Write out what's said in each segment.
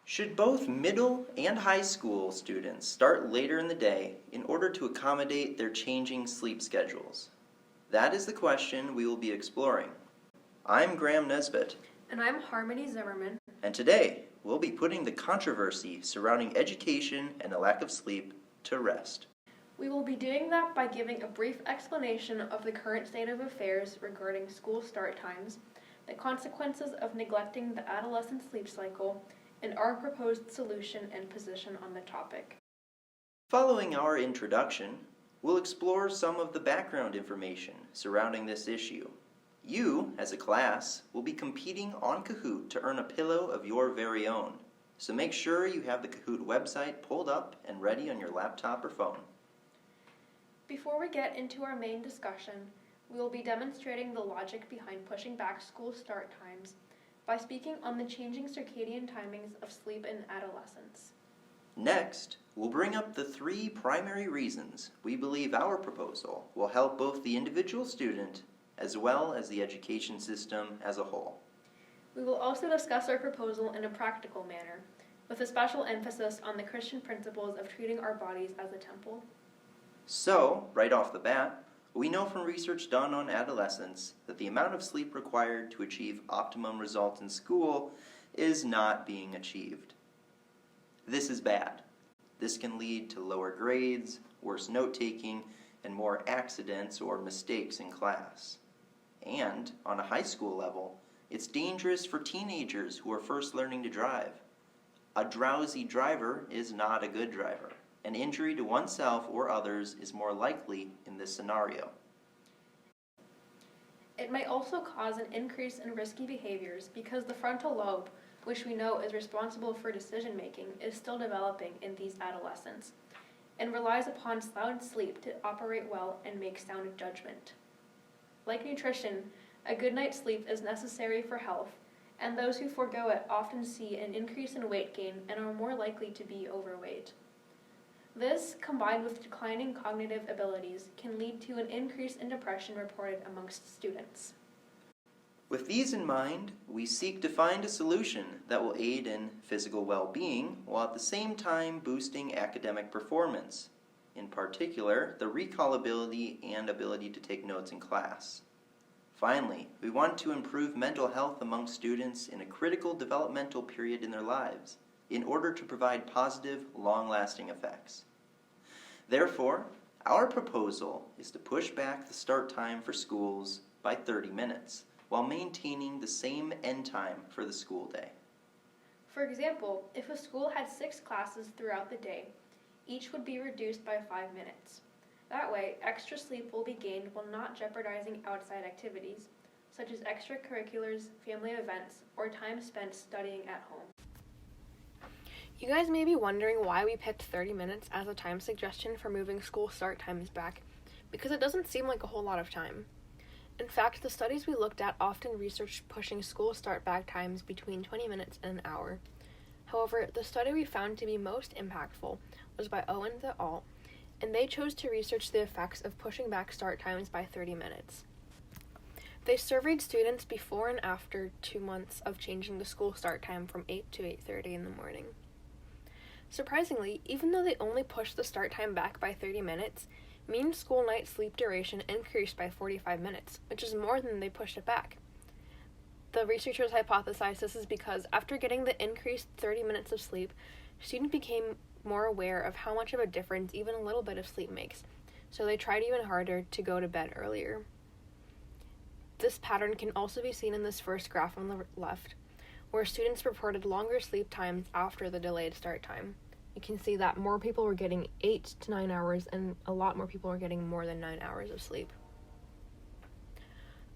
Should both middle and high school students start later in the day in order to accommodate their changing sleep schedules? That is the question we will be exploring. I'm Graham Nesbitt. And I'm Harmony Zimmerman. And today, we'll be putting the controversy surrounding education and a lack of sleep to rest. We will be doing that by giving a brief explanation of the current state of affairs regarding school start times, the consequences of neglecting the adolescent sleep cycle, and our proposed solution and position on the topic. Following our introduction, we'll explore some of the background information surrounding this issue. You, as a class, will be competing on Kahoot to earn a pillow of your very own. So make sure you have the Kahoot website pulled up and ready on your laptop or phone. Before we get into our main discussion, we will be demonstrating the logic behind pushing back school start times by speaking on the changing circadian timings of sleep in adolescence. Next, we'll bring up the three primary reasons we believe our proposal will help both the individual student as well as the education system as a whole. We will also discuss our proposal in a practical manner, with a special emphasis on the Christian principles of treating our bodies as a temple. So, right off the bat, we know from research done on adolescents that the amount of sleep required to achieve optimum results in school is not being achieved. This is bad. This can lead to lower grades, worse note-taking, and more accidents or mistakes in class. And, on a high school level, it's dangerous for teenagers who are first learning to drive. A drowsy driver is not a good driver. An injury to oneself or others is more likely in this scenario. It may also cause an increase in risky behaviors because the frontal lobe, which we know is responsible for decision making, is still developing in these adolescents and relies upon sound sleep to operate well and make sound judgment. Like nutrition, a good night's sleep is necessary for health, and those who forego it often see an increase in weight gain and are more likely to be overweight. This, combined with declining cognitive abilities, can lead to an increase in depression reported amongst students. With these in mind, we seek to find a solution that will aid in physical well-being while at the same time boosting academic performance, in particular, the recall ability and ability to take notes in class. Finally, we want to improve mental health among students in a critical developmental period in their lives, in order to provide positive, long-lasting effects. Therefore, our proposal is to push back the start time for schools by 30 minutes, while maintaining the same end time for the school day. For example, if a school had 6 classes throughout the day, each would be reduced by 5 minutes. That way, extra sleep will be gained while not jeopardizing outside activities, such as extracurriculars, family events, or time spent studying at home. You guys may be wondering why we picked 30 minutes as a time suggestion for moving school start times back, because it doesn't seem like a whole lot of time. In fact, the studies we looked at often researched pushing school start back times between 20 minutes and an hour. However, the study we found to be most impactful was by Owens et al., and they chose to research the effects of pushing back start times by 30 minutes. They surveyed students before and after 2 months of changing the school start time from 8 to 8:30 in the morning. Surprisingly, even though they only pushed the start time back by 30 minutes, mean school night sleep duration increased by 45 minutes, which is more than they pushed it back. The researchers hypothesized this is because after getting the increased 30 minutes of sleep, students became more aware of how much of a difference even a little bit of sleep makes, so they tried even harder to go to bed earlier. This pattern can also be seen in this first graph on the left, where students reported longer sleep times after the delayed start time. You can see that more people were getting 8 to 9 hours, and a lot more people were getting more than 9 hours of sleep.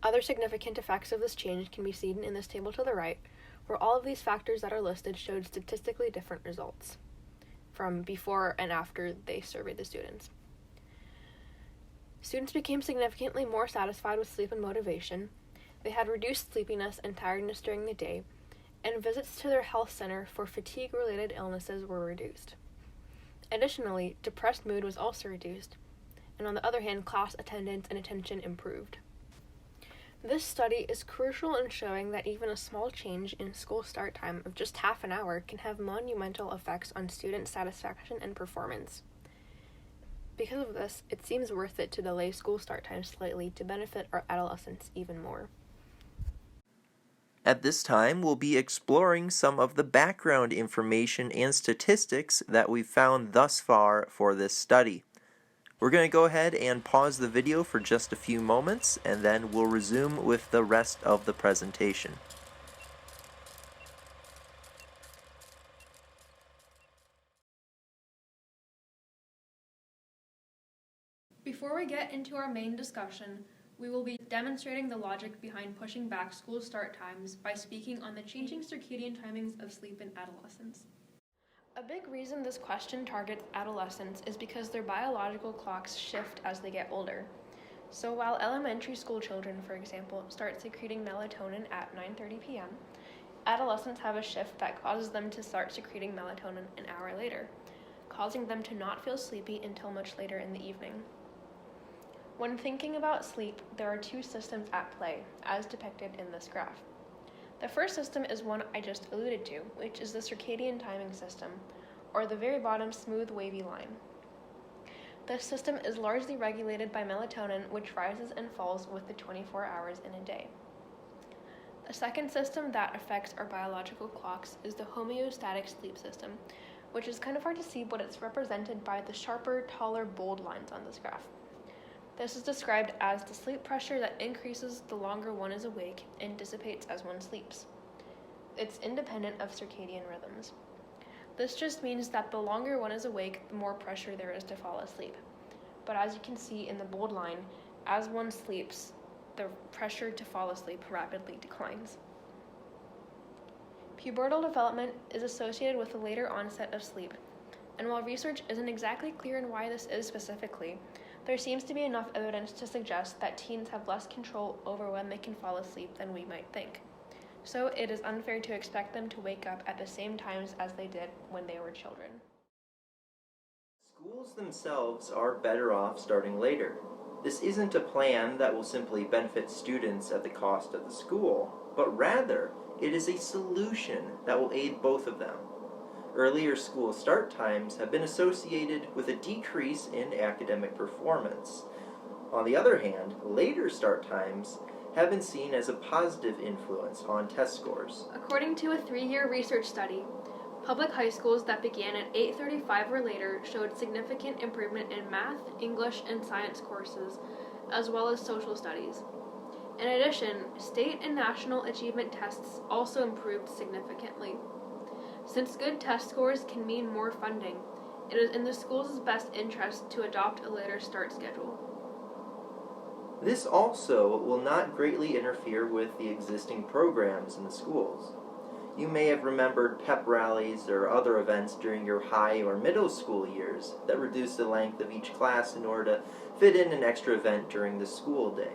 Other significant effects of this change can be seen in this table to the right, where all of these factors that are listed showed statistically different results from before and after they surveyed the students. Students became significantly more satisfied with sleep and motivation. They had reduced sleepiness and tiredness during the day, and visits to their health center for fatigue-related illnesses were reduced. Additionally, depressed mood was also reduced, and on the other hand, class attendance and attention improved. This study is crucial in showing that even a small change in school start time of just half an hour can have monumental effects on student satisfaction and performance. Because of this, it seems worth it to delay school start time slightly to benefit our adolescents even more. At this time, we'll be exploring some of the background information and statistics that we've found thus far for this study. We're going to go ahead and pause the video for just a few moments, and then we'll resume with the rest of the presentation. Before we get into our main discussion, we will be demonstrating the logic behind pushing back school start times by speaking on the changing circadian timings of sleep in adolescence. A big reason this question targets adolescents is because their biological clocks shift as they get older. So while elementary school children, for example, start secreting melatonin at 9:30 p.m., adolescents have a shift that causes them to start secreting melatonin an hour later, causing them to not feel sleepy until much later in the evening. When thinking about sleep, there are two systems at play, as depicted in this graph. The first system is one I just alluded to, which is the circadian timing system, or the very bottom smooth wavy line. This system is largely regulated by melatonin, which rises and falls with the 24 hours in a day. The second system that affects our biological clocks is the homeostatic sleep system, which is kind of hard to see, but it's represented by the sharper, taller, bold lines on this graph. This is described as the sleep pressure that increases the longer one is awake and dissipates as one sleeps. It's independent of circadian rhythms. This just means that the longer one is awake, the more pressure there is to fall asleep. But as you can see in the bold line, as one sleeps, the pressure to fall asleep rapidly declines. Pubertal development is associated with a later onset of sleep, and while research isn't exactly clear on why this is specifically, there seems to be enough evidence to suggest that teens have less control over when they can fall asleep than we might think. So it is unfair to expect them to wake up at the same times as they did when they were children. Schools themselves are better off starting later. This isn't a plan that will simply benefit students at the cost of the school, but rather it is a solution that will aid both of them. Earlier school start times have been associated with a decrease in academic performance. On the other hand, later start times have been seen as a positive influence on test scores. According to a 3-year research study, public high schools that began at 8:35 or later showed significant improvement in math, English, and science courses, as well as social studies. In addition, state and national achievement tests also improved significantly. Since good test scores can mean more funding, it is in the school's best interest to adopt a later start schedule. This also will not greatly interfere with the existing programs in the schools. You may have remembered pep rallies or other events during your high or middle school years that reduced the length of each class in order to fit in an extra event during the school day.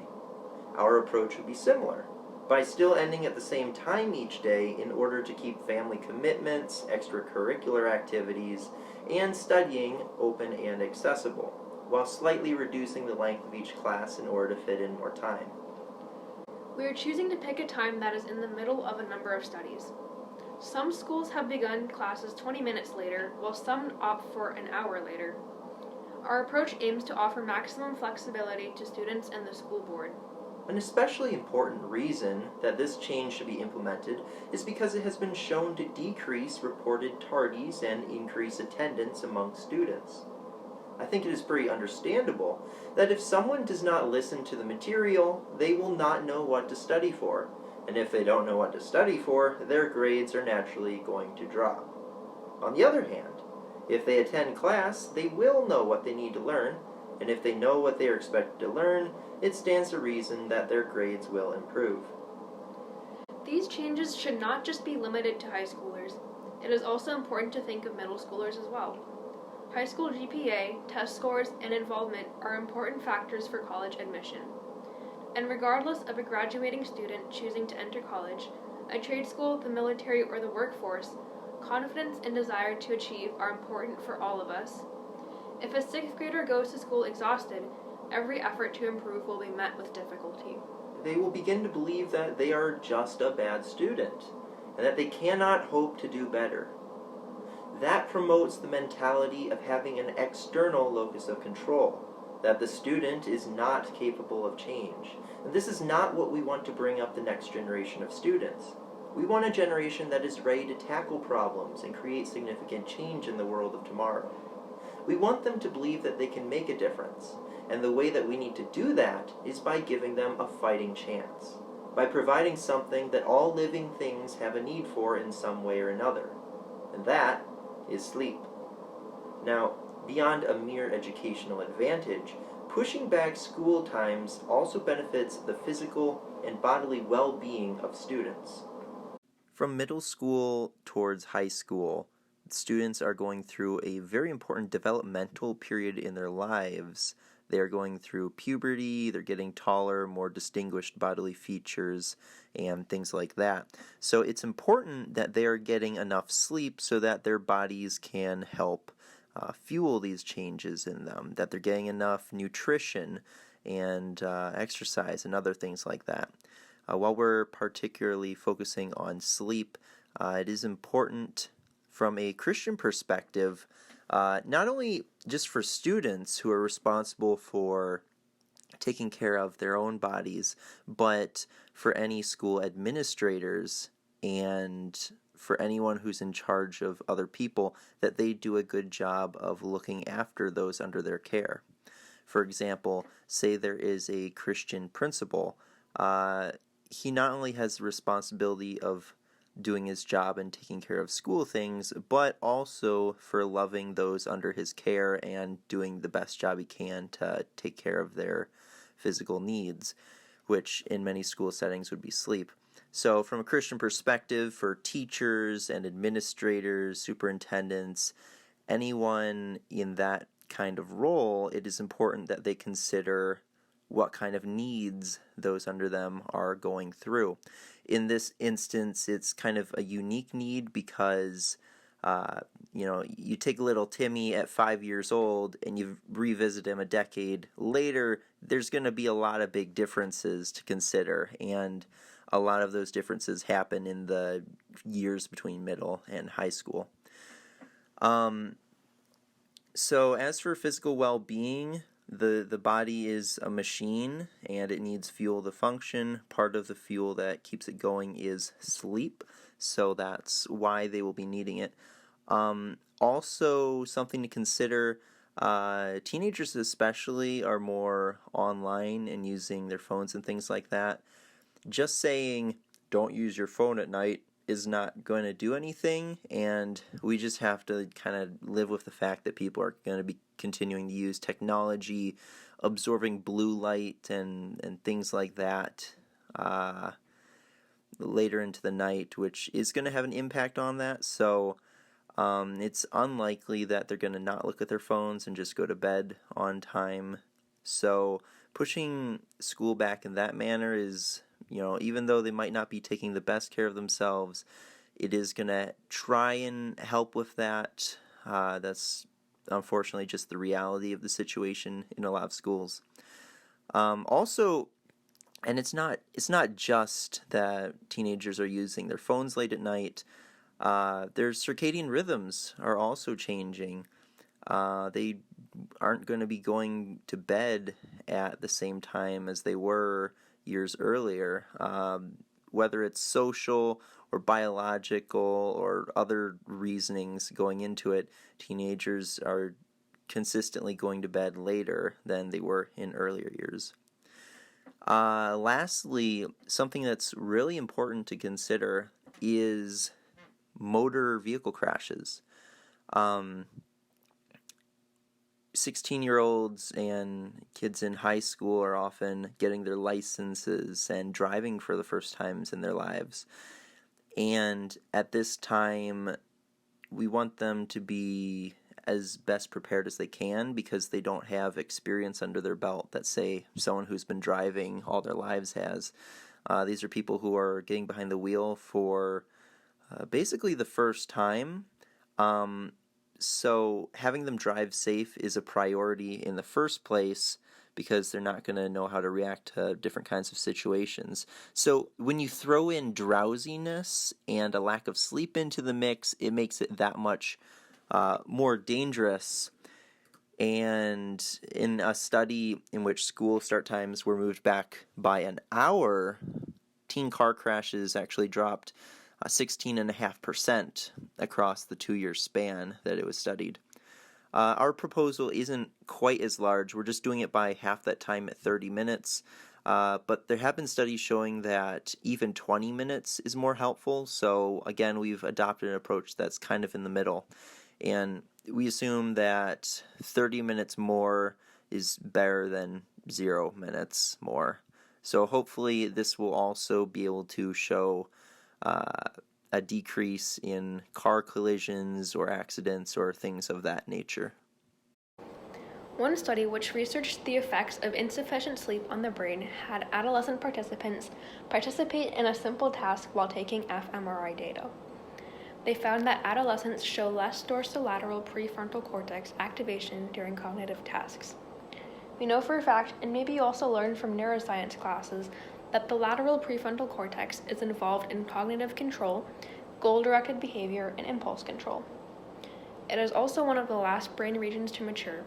Our approach would be similar, by still ending at the same time each day in order to keep family commitments, extracurricular activities, and studying open and accessible, while slightly reducing the length of each class in order to fit in more time. We are choosing to pick a time that is in the middle of a number of studies. Some schools have begun classes 20 minutes later, while some opt for an hour later. Our approach aims to offer maximum flexibility to students and the school board. An especially important reason that this change should be implemented is because it has been shown to decrease reported tardies and increase attendance among students. I think it is pretty understandable that if someone does not listen to the material, they will not know what to study for, and if they don't know what to study for, their grades are naturally going to drop. On the other hand, if they attend class, they will know what they need to learn, and if they know what they are expected to learn, it stands to reason that their grades will improve. These changes should not just be limited to high schoolers. It is also important to think of middle schoolers as well. High school GPA, test scores, and involvement are important factors for college admission. And regardless of a graduating student choosing to enter college, a trade school, the military, or the workforce, confidence and desire to achieve are important for all of us. If a 6th grader goes to school exhausted, every effort to improve will be met with difficulty. they will begin to believe that they are just a bad student and that they cannot hope to do better. That promotes the mentality of having an external locus of control, that the student is not capable of change. And this is not what we want to bring up the next generation of students. We want a generation that is ready to tackle problems and create significant change in the world of tomorrow. We want them to believe that they can make a difference, and the way that we need to do that is by giving them a fighting chance, by providing something that all living things have a need for in some way or another, and that is sleep. Now, beyond a mere educational advantage, pushing back school times also benefits the physical and bodily well-being of students. From middle school towards high school, students are going through a very important developmental period in their lives. They are going through puberty, they're getting taller, more distinguished bodily features, and things like that. So it's important that they are getting enough sleep so that their bodies can help fuel these changes in them, that they're getting enough nutrition and exercise and other things like that. While we're particularly focusing on sleep, it is important from a Christian perspective, not only just for students who are responsible for taking care of their own bodies, but for any school administrators and for anyone who's in charge of other people, that they do a good job of looking after those under their care. For example, say there is a Christian principal, he not only has the responsibility of doing his job and taking care of school things, but also for loving those under his care and doing the best job he can to take care of their physical needs, which in many school settings would be sleep. So from a Christian perspective, for teachers and administrators, superintendents, anyone in that kind of role, it is important that they consider what kind of needs those under them are going through. In this instance, it's kind of a unique need because, you take little Timmy at 5 years old and you revisit him a decade later, there's going to be a lot of big differences to consider, and a lot of those differences happen in the years between middle and high school. So as for physical well-being, the body is a machine and it needs fuel to function. Part of the fuel that keeps it going is sleep, so that's why they will be needing it. Also, something to consider, teenagers especially are more online and using their phones and things like that. Just saying, don't use your phone at night is not going to do anything, and we just have to kind of live with the fact that people are going to be continuing to use technology, absorbing blue light and things like that later into the night, which is going to have an impact on that. So it's unlikely that they're going to not look at their phones and just go to bed on time. So pushing school back in that manner is, even though they might not be taking the best care of themselves, it is going to try and help with that. That's unfortunately just the reality of the situation in a lot of schools. Also, and it's not just that teenagers are using their phones late at night. Their circadian rhythms are also changing. They aren't going to be going to bed at the same time as they were years earlier. Whether it's social or biological or other reasonings going into it, teenagers are consistently going to bed later than they were in earlier years. Lastly, something that's really important to consider is motor vehicle crashes. 16-year-olds and kids in high school are often getting their licenses and driving for the first times in their lives. And at this time, we want them to be as best prepared as they can because they don't have experience under their belt that, say, someone who's been driving all their lives has. These are people who are getting behind the wheel for basically the first time. So having them drive safe is a priority in the first place because they're not going to know how to react to different kinds of situations. So when you throw in drowsiness and a lack of sleep into the mix, it makes it that much more dangerous. And in a study in which school start times were moved back by an hour, teen car crashes actually dropped 16.5% across the 2-year span that it was studied. Our proposal isn't quite as large. We're just doing it by half that time at 30 minutes. But there have been studies showing that even 20 minutes is more helpful. So again, we've adopted an approach that's kind of in the middle. And we assume that 30 minutes more is better than 0 minutes more. So hopefully this will also be able to show a decrease in car collisions or accidents or things of that nature. One study which researched the effects of insufficient sleep on the brain had adolescent participants participate in a simple task while taking fMRI data. They found that adolescents show less dorsolateral prefrontal cortex activation during cognitive tasks. We know for a fact, and maybe you also learned from neuroscience classes, that the lateral prefrontal cortex is involved in cognitive control, goal-directed behavior, and impulse control. It is also one of the last brain regions to mature,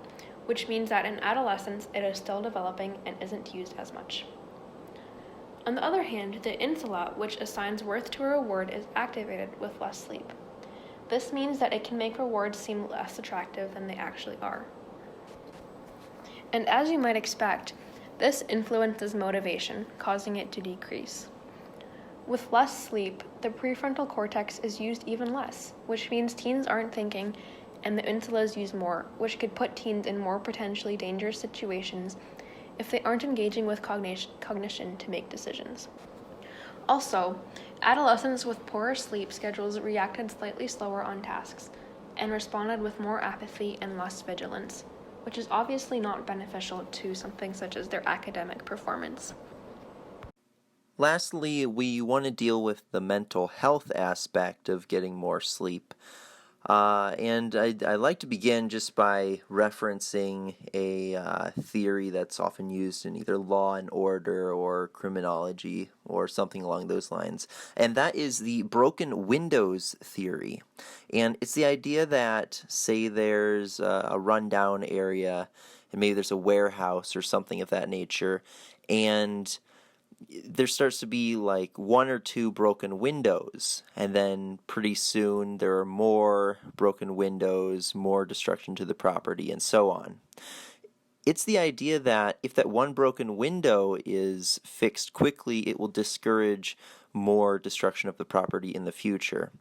which means that in adolescence it is still developing and isn't used as much. On the other hand, the insula, which assigns worth to a reward, is activated with less sleep. This means that it can make rewards seem less attractive than they actually are. And as you might expect, this influences motivation, causing it to decrease. With less sleep, the prefrontal cortex is used even less, which means teens aren't thinking, and the insula is used more, which could put teens in more potentially dangerous situations if they aren't engaging with cognition to make decisions. Also, adolescents with poorer sleep schedules reacted slightly slower on tasks and responded with more apathy and less vigilance, which is obviously not beneficial to something such as their academic performance. Lastly, we want to deal with the mental health aspect of getting more sleep. And I'd like to begin just by referencing a theory that's often used in either law and order or criminology or something along those lines. And that is the broken windows theory. And it's the idea that, say there's a rundown area, and maybe there's a warehouse or something of that nature, and there starts to be like 1 or 2 broken windows, and then pretty soon there are more broken windows, more destruction to the property, and so on. It's the idea that if that one broken window is fixed quickly, it will discourage more destruction of the property in the future.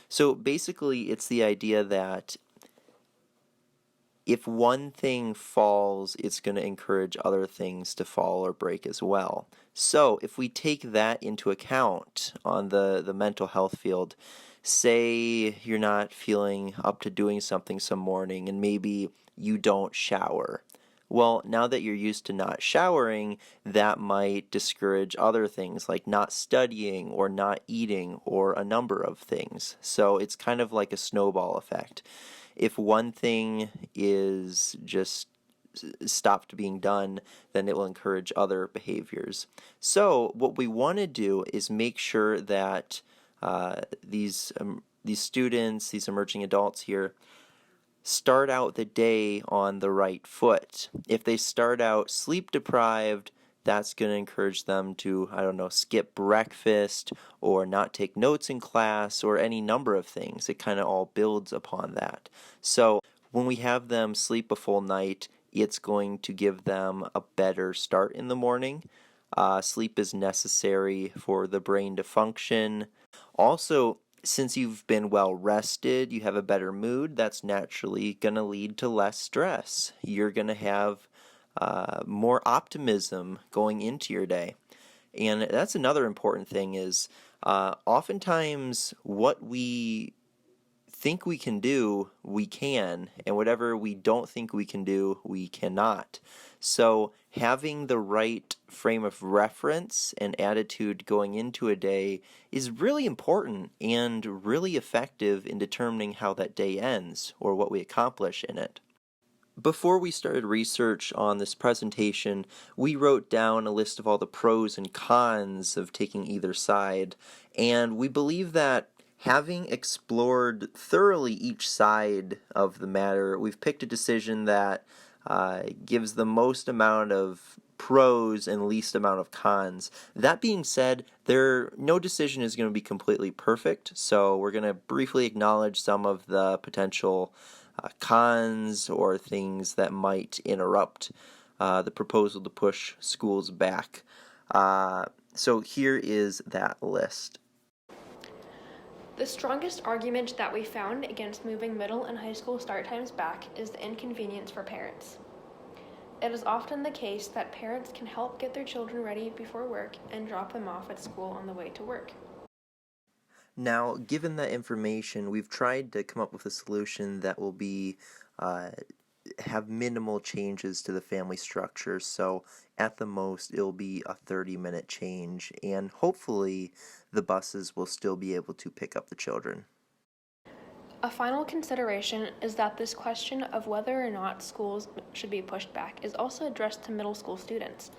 So basically, it's the idea that if one thing falls, it's going to encourage other things to fall or break as well. So if we take that into account on the mental health field, say you're not feeling up to doing something some morning and maybe you don't shower. Well, now that you're used to not showering, that might discourage other things like not studying or not eating or a number of things. So it's kind of like a snowball effect. If one thing is just stopped being done, then it will encourage other behaviors. So what we want to do is make sure that these students, these emerging adults here, start out the day on the right foot. If they start out sleep deprived, that's going to encourage them to, skip breakfast or not take notes in class or any number of things. It kind of all builds upon that. So when we have them sleep a full night, it's going to give them a better start in the morning. Sleep is necessary for the brain to function. Also, since you've been well rested, you have a better mood, that's naturally going to lead to less stress. You're going to have more optimism going into your day. And that's another important thing is oftentimes what we think we can do, we can, and whatever we don't think we can do, we cannot. So having the right frame of reference and attitude going into a day is really important and really effective in determining how that day ends or what we accomplish in it. Before we started research on this presentation, we wrote down a list of all the pros and cons of taking either side, and we believe that having explored thoroughly each side of the matter, we've picked a decision that gives the most amount of pros and least amount of cons. That being said, no decision is going to be completely perfect, so we're going to briefly acknowledge some of the potential cons or things that might interrupt the proposal to push schools back. So here is that list. The strongest argument that we found against moving middle and high school start times back is the inconvenience for parents. It is often the case that parents can help get their children ready before work and drop them off at school on the way to work. Now, given that information, we've tried to come up with a solution that will be have minimal changes to the family structure. So at the most, it'll be a 30-minute change, and hopefully the buses will still be able to pick up the children. A final consideration is that this question of whether or not schools should be pushed back is also addressed to middle school students,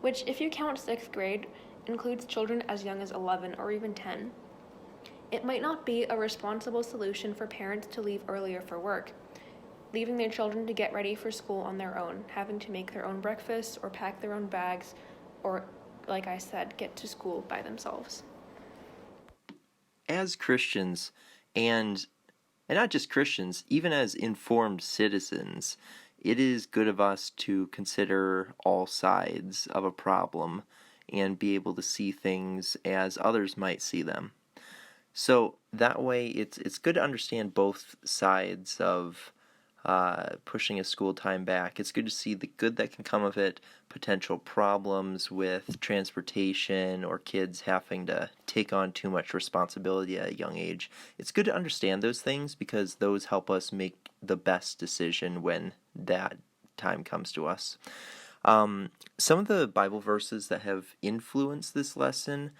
which, if you count 6th grade, includes children as young as 11 or even 10. It might not be a responsible solution for parents to leave earlier for work, leaving their children to get ready for school on their own, having to make their own breakfast or pack their own bags, or, like I said, get to school by themselves. As Christians, and not just Christians, even as informed citizens, it is good of us to consider all sides of a problem and be able to see things as others might see them. So that way, it's good to understand both sides of pushing a school time back. It's good to see the good that can come of it, potential problems with transportation or kids having to take on too much responsibility at a young age. It's good to understand those things because those help us make the best decision when that time comes to us. Some of the Bible verses that have influenced this lesson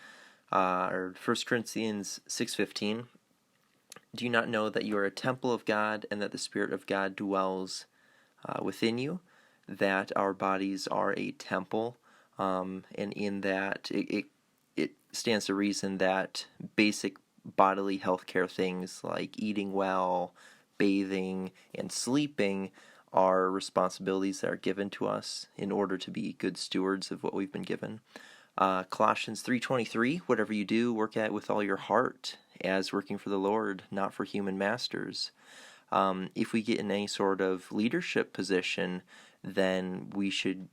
are 1 Corinthians 6:15. Do you not know that you are a temple of God and that the Spirit of God dwells within you? That our bodies are a temple, and in that it stands to reason that basic bodily health care things like eating well, bathing, and sleeping are responsibilities that are given to us in order to be good stewards of what we've been given. Colossians 3:23, whatever you do, work at it with all your heart, as working for the Lord, not for human masters. If we get in any sort of leadership position, then we should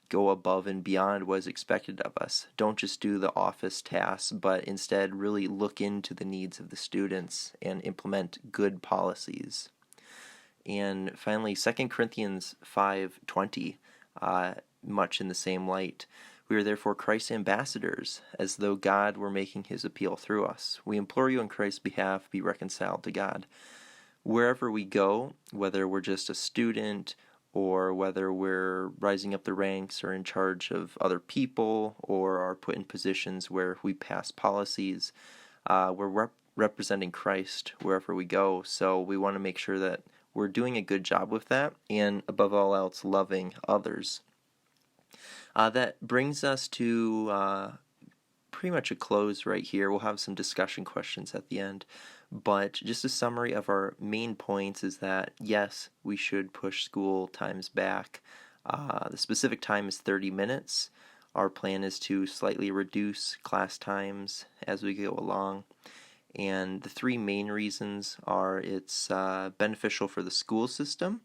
go above and beyond what is expected of us. Don't just do the office tasks, but instead really look into the needs of the students and implement good policies. And finally, 2 Corinthians 5:20, much in the same light. We are therefore Christ's ambassadors, as though God were making his appeal through us. We implore you on Christ's behalf, be reconciled to God. Wherever we go, whether we're just a student or whether we're rising up the ranks or in charge of other people or are put in positions where we pass policies, we're representing Christ wherever we go. So we want to make sure that we're doing a good job with that and, above all else, loving others. That brings us to pretty much a close right here. We'll have some discussion questions at the end. But just a summary of our main points is that, yes, we should push school times back. The specific time is 30 minutes. Our plan is to slightly reduce class times as we go along. And the three main reasons are it's beneficial for the school system,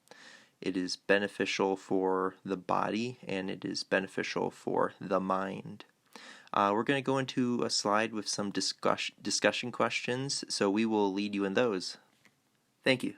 it is beneficial for the body, and it is beneficial for the mind. We're going to go into a slide with some discussion questions, so we will lead you in those. Thank you.